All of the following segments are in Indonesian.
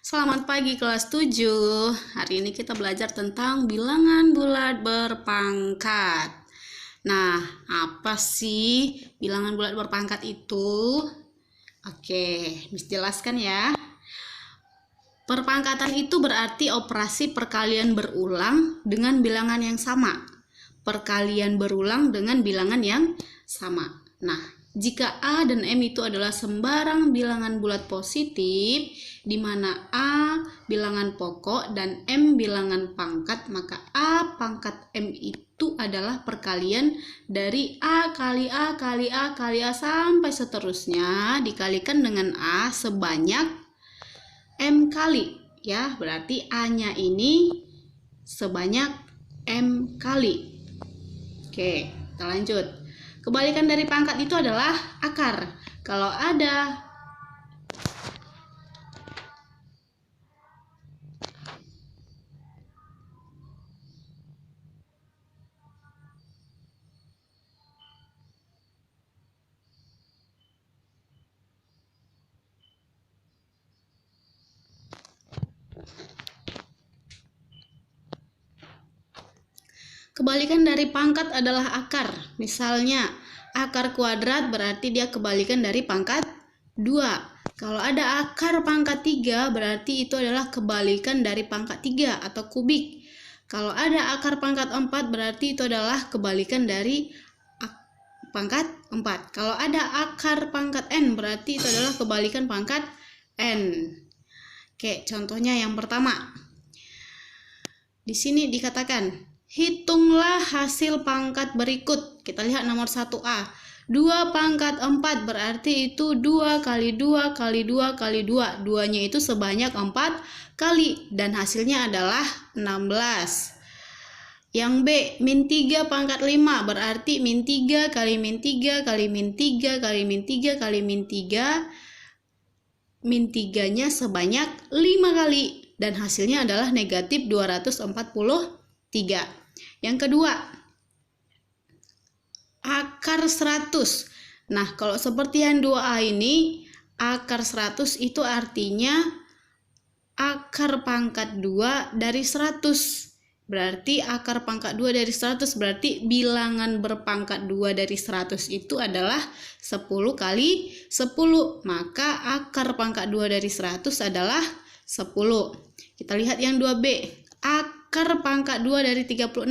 Selamat pagi kelas 7. Hari ini kita belajar tentang bilangan bulat berpangkat. Nah, apa sih bilangan bulat berpangkat itu? Oke, Miss jelaskan ya. Perpangkatan itu berarti operasi perkalian berulang dengan bilangan yang sama. Perkalian berulang dengan bilangan yang sama. Nah, jika A dan M itu adalah sembarang bilangan bulat positif, di mana A bilangan pokok dan M bilangan pangkat, maka A pangkat M itu adalah perkalian dari A kali A kali A kali A sampai seterusnya dikalikan dengan A sebanyak M kali. Ya, berarti A-nya ini sebanyak M kali. Oke, kita lanjut. Kebalikan dari pangkat itu adalah akar. Kalau ada kebalikan dari pangkat adalah akar. Misalnya, akar kuadrat berarti dia kebalikan dari pangkat 2. Kalau ada akar pangkat 3 berarti itu adalah kebalikan dari pangkat 3 atau kubik. Kalau ada akar pangkat 4 berarti itu adalah kebalikan dari pangkat 4. Kalau ada akar pangkat n berarti itu adalah kebalikan pangkat n. Oke, contohnya yang pertama. Di sini dikatakan hitunglah hasil pangkat berikut. Kita lihat nomor 1A. 2 pangkat 4 berarti itu 2 kali 2 kali 2 kali 2. 2-nya itu sebanyak 4 kali. Dan hasilnya adalah 16. Yang B, min 3 pangkat 5 berarti min 3 kali min 3 kali min 3 kali min 3 kali min 3. Min 3-nya sebanyak 5 kali. Dan hasilnya adalah negatif 243. Yang kedua, akar 100. Nah, kalau seperti yang 2A ini, akar 100 itu artinya akar pangkat 2 dari 100. Berarti akar pangkat 2 dari 100 berarti bilangan berpangkat 2 dari 100 itu adalah 10 kali 10. Maka akar pangkat 2 dari 100 adalah 10. Kita lihat yang 2B. Akar pangkat 2 dari 36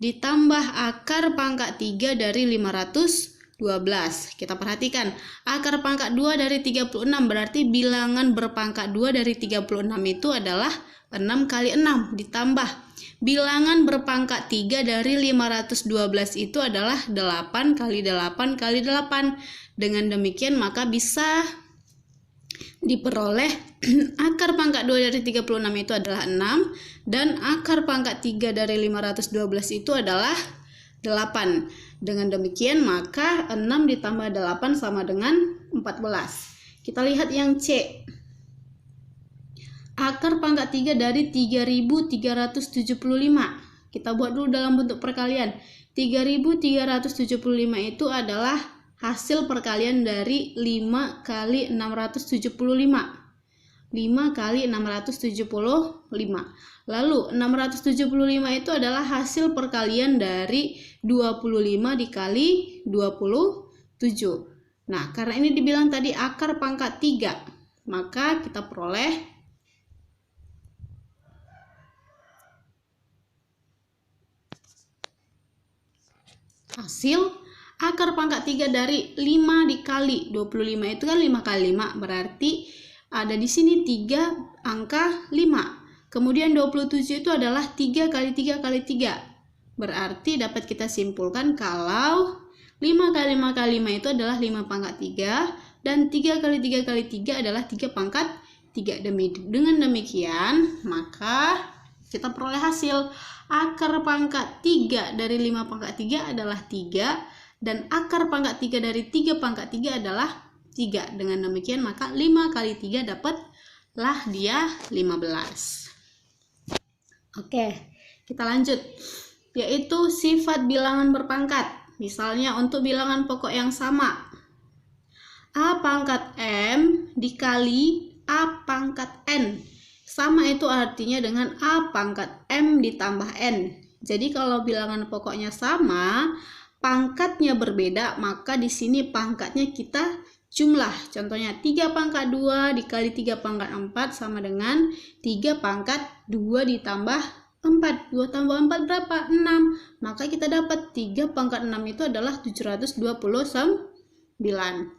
ditambah akar pangkat 3 dari 512. Kita perhatikan, akar pangkat 2 dari 36 berarti bilangan berpangkat 2 dari 36 itu adalah 6 kali 6 ditambah bilangan berpangkat 3 dari 512 itu adalah 8 kali 8 kali 8. Dengan demikian maka bisa diperoleh akar pangkat 2 dari 36 itu adalah 6 dan akar pangkat 3 dari 512 itu adalah 8. Dengan demikian maka 6 ditambah 8 sama dengan 14. Kita lihat yang C. Akar pangkat 3 dari 3375. Kita buat dulu dalam bentuk perkalian. 3375 itu adalah hasil perkalian dari 5 kali 675. 5 kali 675. Lalu 675 itu adalah hasil perkalian dari 25 dikali 27. Nah, karena ini dibilang tadi akar pangkat 3, maka kita peroleh hasil akar pangkat 3 dari 5 dikali 25 itu kan 5 kali 5 berarti ada di sini 3 angka 5. Kemudian 27 itu adalah 3 kali 3 kali 3. Berarti dapat kita simpulkan kalau 5 kali 5 kali 5 itu adalah 5 pangkat 3 dan 3 kali 3 kali 3 adalah 3 pangkat 3. Dengan demikian maka kita peroleh hasil akar pangkat 3 dari 5 pangkat 3 adalah 3 dan akar pangkat 3 dari 3 pangkat 3 adalah 3. Dengan demikian maka 5 kali 3 dapatlah dia 15. Oke, kita lanjut. Yaitu sifat bilangan berpangkat. Misalnya untuk bilangan pokok yang sama. A pangkat M dikali A pangkat N. Sama itu artinya dengan A pangkat M ditambah N. Jadi kalau bilangan pokoknya sama, pangkatnya berbeda, maka di sini pangkatnya kita jumlah. Contohnya 3 pangkat 2 dikali 3 pangkat 4 sama dengan 3 pangkat 2 ditambah 4. 2 tambah 4 berapa? 6. Maka kita dapat 3 pangkat 6 itu adalah 729.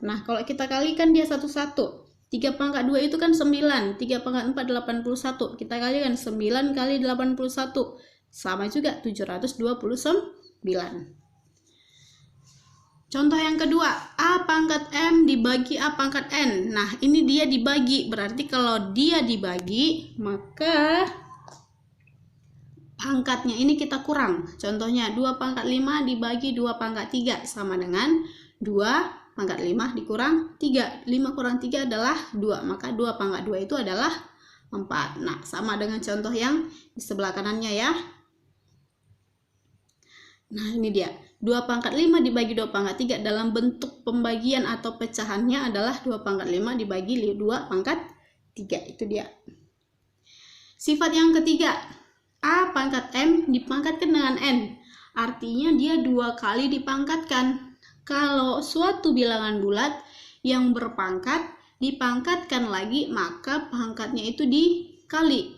Nah, kalau kita kalikan dia satu-satu. 3 pangkat 2 itu kan 9. 3 pangkat 4 81. Kita kalikan 9 kali 81. Sama juga 729. Contoh yang kedua, A pangkat M dibagi A pangkat N. Nah, ini dia dibagi. Berarti kalau dia dibagi, maka pangkatnya ini kita kurang. Contohnya 2 pangkat 5 dibagi 2 pangkat 3 sama dengan 2 pangkat 5 dikurang 3. 5 kurang 3 adalah 2. Maka 2 pangkat 2 itu adalah 4. Nah, sama dengan contoh yang di sebelah kanannya ya. Nah, ini dia. 2 pangkat 5 dibagi 2 pangkat 3 dalam bentuk pembagian atau pecahannya adalah 2 pangkat 5 dibagi 2 pangkat 3. Itu dia. Sifat yang ketiga, A pangkat M dipangkatkan dengan N. Artinya dia 2 kali dipangkatkan. Kalau suatu bilangan bulat yang berpangkat dipangkatkan lagi, maka pangkatnya itu dikali.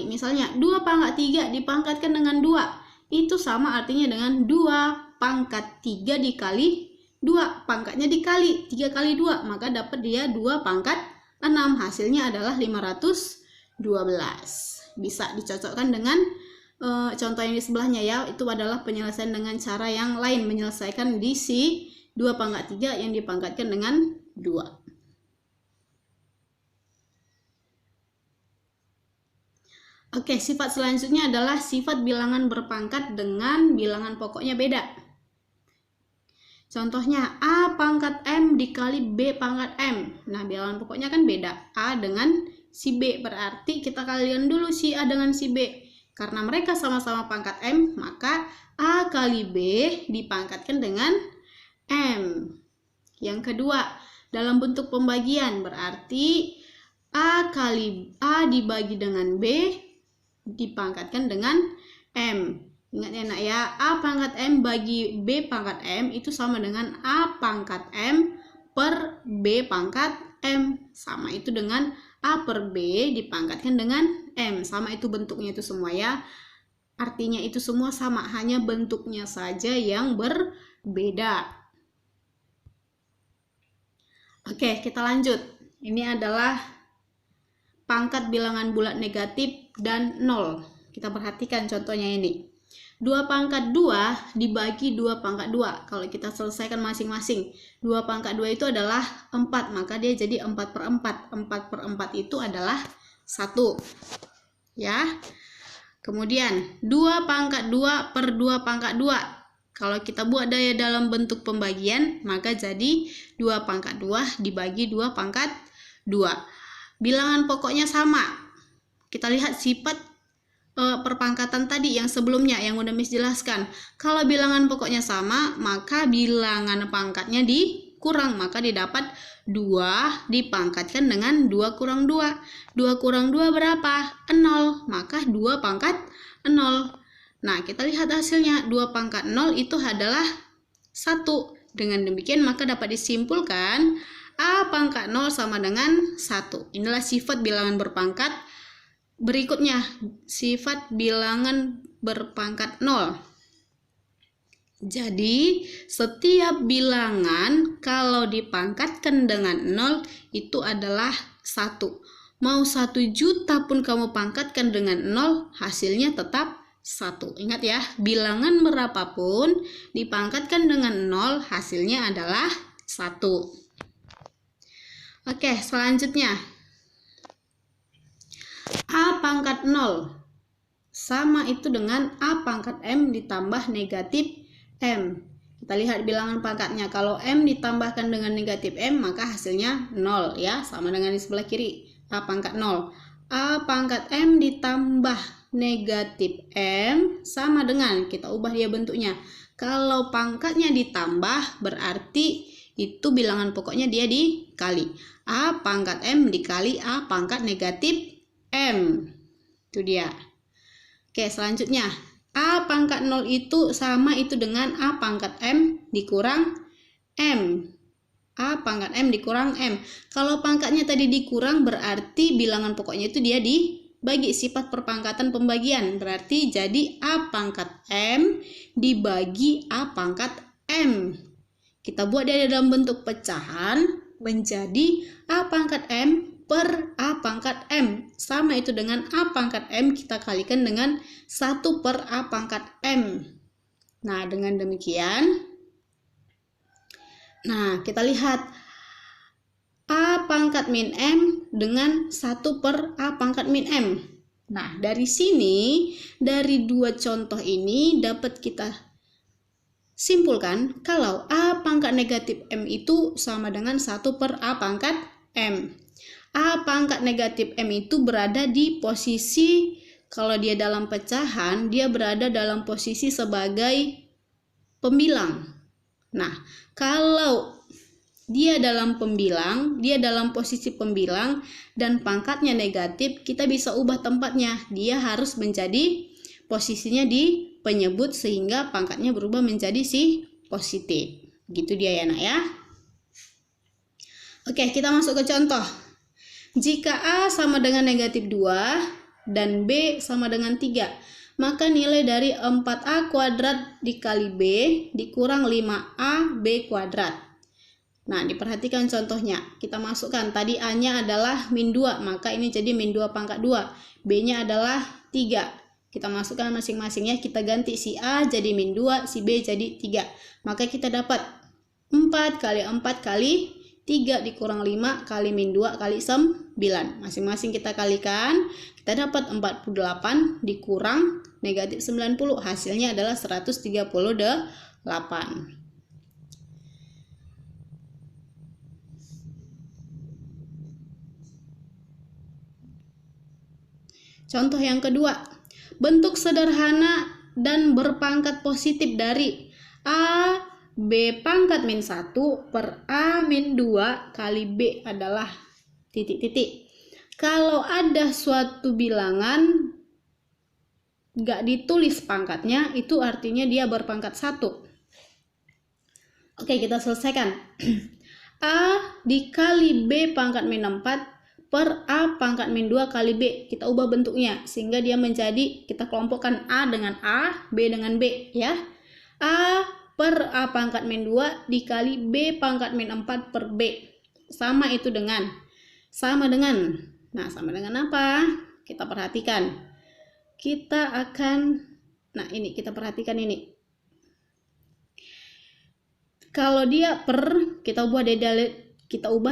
Misalnya 2 pangkat 3 dipangkatkan dengan 2. Itu sama artinya dengan 2 pangkat 3 dikali 2. Pangkatnya dikali 3 kali 2, maka dapat dia 2 pangkat 6. Hasilnya adalah 512. Bisa dicocokkan dengan contoh yang di sebelahnya ya. Itu adalah penyelesaian dengan cara yang lain, menyelesaikan di si 2 pangkat 3 yang dipangkatkan dengan 2. Oke, sifat selanjutnya adalah sifat bilangan berpangkat dengan bilangan pokoknya beda. Contohnya A pangkat M dikali B pangkat M. Nah, bilangan pokoknya kan beda. A dengan si B, berarti kita kalikan dulu si A dengan si B. Karena mereka sama-sama pangkat M, maka A kali B dipangkatkan dengan M. Yang kedua, dalam bentuk pembagian, berarti A kali A dibagi dengan B dipangkatkan dengan M. Ingat ya nak ya, A pangkat M bagi B pangkat M itu sama dengan A pangkat M per B pangkat M. Sama itu dengan A per B dipangkatkan dengan M. Sama itu bentuknya itu semua ya. Artinya itu semua sama, hanya bentuknya saja yang berbeda. Oke, kita lanjut. Ini adalah pangkat bilangan bulat negatif dan 0. Kita perhatikan contohnya ini. 2 pangkat 2 dibagi 2 pangkat 2. Kalau kita selesaikan masing-masing, 2 pangkat 2 itu adalah 4, maka dia jadi 4 per 4. 4 per 4 itu adalah 1. Ya. Kemudian 2 pangkat 2 per 2 pangkat 2. Kalau kita buat daya dalam bentuk pembagian, maka jadi 2 pangkat 2 dibagi 2 pangkat 2. Bilangan pokoknya sama. Kita lihat sifat perpangkatan tadi yang sebelumnya yang udah Miss jelaskan. Kalau bilangan pokoknya sama, maka bilangan pangkatnya dikurang, maka didapat 2 dipangkatkan dengan 2 kurang 2. 2 kurang 2 berapa? 0. Maka 2 pangkat 0. Nah, kita lihat hasilnya. 2 pangkat 0 itu adalah 1. Dengan demikian maka dapat disimpulkan A pangkat 0 sama dengan 1. Inilah sifat bilangan berpangkat. Berikutnya, sifat bilangan berpangkat 0. Jadi, setiap bilangan kalau dipangkatkan dengan 0 itu adalah 1. Mau 1 juta pun kamu pangkatkan dengan 0, hasilnya tetap 1. Ingat ya, bilangan berapapun dipangkatkan dengan 0, hasilnya adalah 1. Oke, selanjutnya. A pangkat 0 sama itu dengan A pangkat M ditambah negatif M. Kita lihat bilangan pangkatnya. Kalau M ditambahkan dengan negatif M, maka hasilnya 0 ya. Sama dengan di sebelah kiri. A pangkat 0. A pangkat M ditambah negatif M sama dengan, kita ubah dia bentuknya. Kalau pangkatnya ditambah, berarti itu bilangan pokoknya dia dikali. A pangkat M dikali A pangkat negatif M. Itu dia. Oke, selanjutnya. A pangkat 0 itu sama itu dengan A pangkat M dikurang M. A pangkat M dikurang M. Kalau pangkatnya tadi dikurang berarti bilangan pokoknya itu dia dibagi, sifat perpangkatan pembagian. Berarti jadi A pangkat M dibagi A pangkat M. Kita buat dia dalam bentuk pecahan menjadi A pangkat M per A pangkat M. Sama itu dengan A pangkat M kita kalikan dengan 1 per A pangkat M. Nah, dengan demikian, nah, kita lihat A pangkat min M dengan 1 per A pangkat min M. Nah, dari sini, dari dua contoh ini dapat kita simpulkan kalau A pangkat negatif M itu sama dengan 1 per A pangkat M. A pangkat negatif M itu berada di posisi, kalau dia dalam pecahan, dia berada dalam posisi sebagai pembilang. Nah, kalau dia dalam pembilang, dia dalam posisi pembilang dan pangkatnya negatif, kita bisa ubah tempatnya. Dia harus menjadi posisinya di penyebut sehingga pangkatnya berubah menjadi si positif. Gitu dia ya nak ya. Oke, kita masuk ke contoh. Jika A sama dengan negatif 2 dan B sama dengan 3, maka nilai dari 4A kuadrat dikali B dikurang 5A B kuadrat. Nah, diperhatikan contohnya. Kita masukkan, tadi A-nya adalah min 2, maka ini jadi min 2 pangkat 2. B-nya adalah 3. Kita masukkan masing-masingnya, kita ganti si A jadi min 2, si B jadi 3. Maka kita dapat 4 kali 4 kali 3 dikurang 5 kali min 2 kali 9. Masing-masing kita kalikan, kita dapat 48 dikurang negatif 90. Hasilnya adalah 138. Contoh yang kedua. Bentuk sederhana dan berpangkat positif dari A B pangkat min 1 per A min 2 kali B adalah titik-titik. Kalau ada suatu bilangan gak ditulis pangkatnya, itu artinya dia berpangkat 1. Oke, kita selesaikan. A dikali B pangkat min 4 per A pangkat min 2 kali B. Kita ubah bentuknya sehingga dia menjadi, kita kelompokkan A dengan A, B dengan B ya. A per A pangkat min 2 dikali B pangkat min 4 per B. Sama itu dengan, nah sama dengan apa? Kita perhatikan. Kita akan, nah ini kita perhatikan ini. Kalau dia per, kita ubah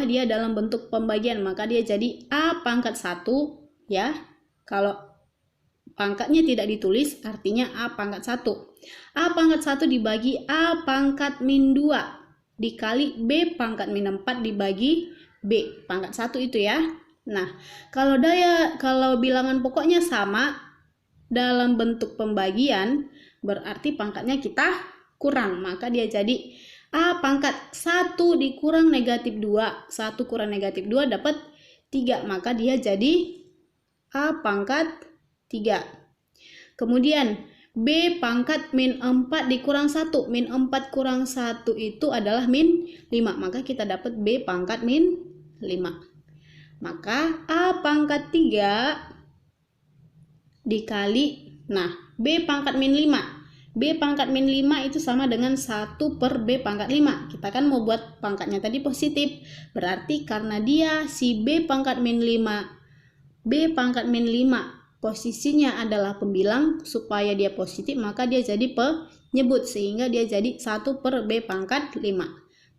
dia dalam bentuk pembagian, maka dia jadi A pangkat 1 ya. Kalau pangkatnya tidak ditulis artinya A pangkat 1. A pangkat 1 dibagi A pangkat min 2 dikali B pangkat min 4 dibagi B pangkat 1 itu ya. Nah, kalau bilangan pokoknya sama dalam bentuk pembagian berarti pangkatnya kita kurang, maka dia jadi A pangkat 1 dikurang negatif 2. 1 kurang negatif 2 dapat 3, maka dia jadi A pangkat 3. Kemudian B pangkat min 4 dikurang 1. Min 4 kurang 1 itu adalah min 5, maka kita dapat B pangkat min 5. Maka A pangkat 3 dikali, nah B pangkat min 5. B pangkat min 5 itu sama dengan 1 per B pangkat 5. Kita kan mau buat pangkatnya tadi positif. Berarti karena dia si B pangkat min 5, B pangkat min 5 posisinya adalah pembilang, supaya dia positif maka dia jadi penyebut sehingga dia jadi 1 per B pangkat 5.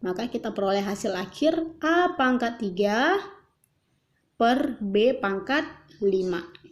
Maka kita peroleh hasil akhir A pangkat 3 per B pangkat 5.